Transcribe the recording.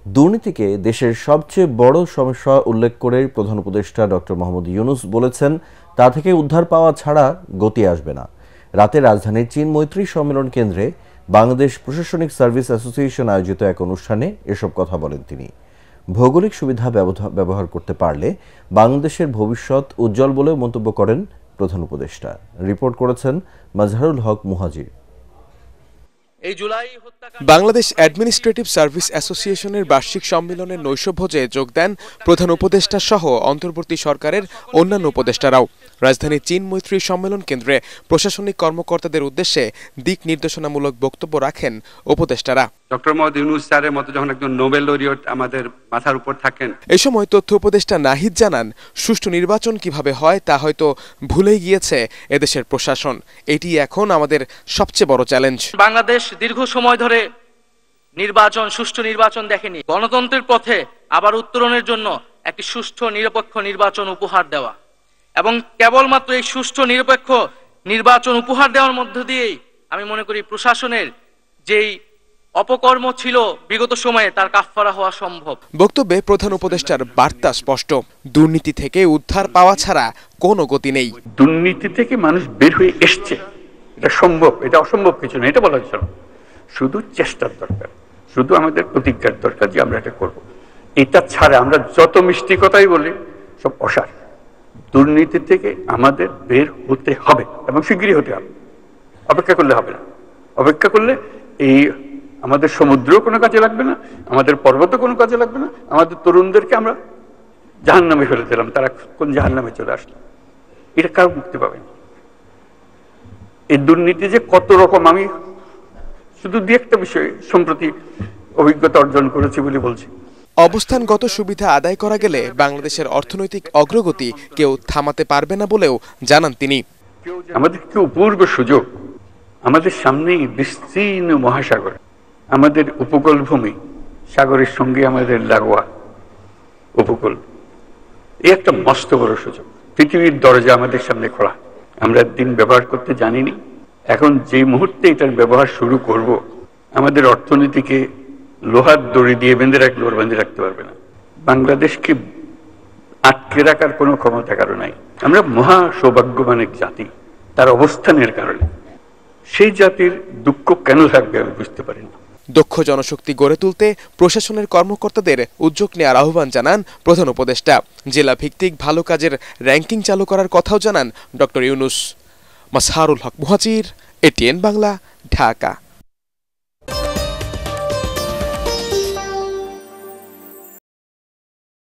দুর্নীতিকে দেশের সবচেয়ে বড় সমস্যা উল্লেখ করে প্রধান উপদেষ্টা ডক্টর মোহাম্মদ ইউনূস বলেছেন, তা থেকে উদ্ধার পাওয়া ছাড়া গতি আসবে না। রাতে রাজধানীর চীন মৈত্রী সম্মেলন কেন্দ্রে বাংলাদেশ প্রশাসনিক সার্ভিস অ্যাসোসিয়েশন আয়োজিত এক অনুষ্ঠানে এসব কথা বলেন তিনি। ভৌগোলিক সুবিধা ব্যবহার করতে পারলে বাংলাদেশের ভবিষ্যৎ উজ্জ্বল বলেও মন্তব্য করেন প্রধান উপদেষ্টা। রিপোর্ট করেছেন মাজহারুল হক মুহাজির। বাংলাদেশ অ্যাডমিনিস্ট্রেটিভ সার্ভিস অ্যাসোসিয়েশনের বার্ষিক সম্মেলনের নৈশভোজে যোগ দেন প্রধান উপদেষ্টা সহ অন্তর্বর্তী সরকারের অন্যান্য উপদেষ্টারাও। রাজধানীর চীন মৈত্রী সম্মেলন কেন্দ্রে প্রশাসনিক কর্মকর্তাদের উদ্দেশ্যে দিক নির্দেশনামূলক বক্তব্য রাখেন উপদেষ্টারা। ডক্টর মোহাম্মদ ইউনূস স্যারের মতো যখন একজন নোবেল লরিয়েট আমাদের মাথার উপর থাকেন। এ সময় তথ্য উপদেষ্টা নাহিদ জানান, সুষ্ঠু নির্বাচন কিভাবে হয় তা হয়তো ভুলেই গিয়েছে এদেশের প্রশাসন। এটি এখন আমাদের সবচেয়ে বড় চ্যালেঞ্জ। বাংলাদেশ দীর্ঘ সময় ধরে সুষ্ঠু নির্বাচন দেখেনি। গণতন্ত্রের পথে আবার উত্তরণের জন্য একটি সুষ্ঠু নিরপেক্ষ নির্বাচন উপহার দেওয়া এবং কেবলমাত্র এই সুষ্ঠু নিরপেক্ষ নির্বাচন উপহার দেওয়ার মধ্য দিয়েই আমি মনে করি প্রশাসনের যেই অপকর্ম ছিল বিগত সময়ে তার কাফফারা হওয়া সম্ভব। বক্তব্যে প্রধান উপদেষ্টার বার্তা স্পষ্ট, দুর্নীতি থেকে উদ্ধার পাওয়া ছাড়া কোনো গতি নেই। দুর্নীতি থেকে মানুষ বের হয়ে এসছে, এটা সম্ভব, এটা অসম্ভব কিছু না, এটা বলা হচ্ছে না। শুধু চেষ্টার দরকার, শুধু আমাদের প্রতিজ্ঞার দরকার যে আমরা এটা করব। এটা ছাড়া আমরা যত মিষ্টি কথাই বলি সব অসার। দুর্নীতি থেকে আমাদের বের হতে হবে এবং শিগগিরই হতে হবে। অপেক্ষা করলে হবে না। অপেক্ষা করলে এই আমাদের সমুদ্র কোনো কাজে লাগবে না, আমাদের পর্বত কোনো কাজে লাগবে না। আমাদের তরুণদেরকে আমরা জাহান্নামে ফেলে দিলাম, তারা কোন জাহান্নামে চলে আসলো, এটা কারো মুক্তি পাবে না। এই দুর্নীতি যে কত রকম, আমি শুধু দিয়ে একটা বিষয়ে সম্প্রতি অভিজ্ঞতা অর্জন করেছি বলে বলছি। অবস্থানগত সুবিধা আদায় করা গেলে বাংলাদেশের অর্থনৈতিক অগ্রগতি কেউ থামাতে পারবে না বলেও জানান তিনি। আমাদের কি অপূর্ব সুযোগ, আমাদের সামনেই বিস্তীর্ণ মহাসাগর, আমাদের উপকূল ভূমি, সাগরের সঙ্গে আমাদের লাগোয়া উপকূল। এই একটা মস্ত বড় সুযোগ, পৃথিবীর দরজা আমাদের সামনে খোলা। আমরা দিন ব্যবহার করতে জানিনি, এখন যে মুহূর্তে এটার ব্যবহার শুরু করব, আমাদের অর্থনীতিকে লোহার দড়ি দিয়ে বেঁধে রাখলে ওর বেঁধে রাখতে পারবে না। বাংলাদেশকে আটকে রাখার কোনো ক্ষমতা কারো নাই। আমরা মহা সৌভাগ্যবান এক জাতি, তার অবস্থানের কারণে। সেই জাতির দুঃখ কেন থাকবে আমি বুঝতে পারি না। দক্ষ জনশক্তি গড়ে তুলতে প্রশাসনের কর্মকর্তাদের উদ্যোগ নেওয়ার আহ্বান জানান প্রধান উপদেষ্টা। জেলা ভিত্তিক ভালো কাজের র্যাঙ্কিং চালু করার কথাও জানান ডক্টর ইউনূস। মাজহারুল হক মুহাজির, এটিএন বাংলা, ঢাকা।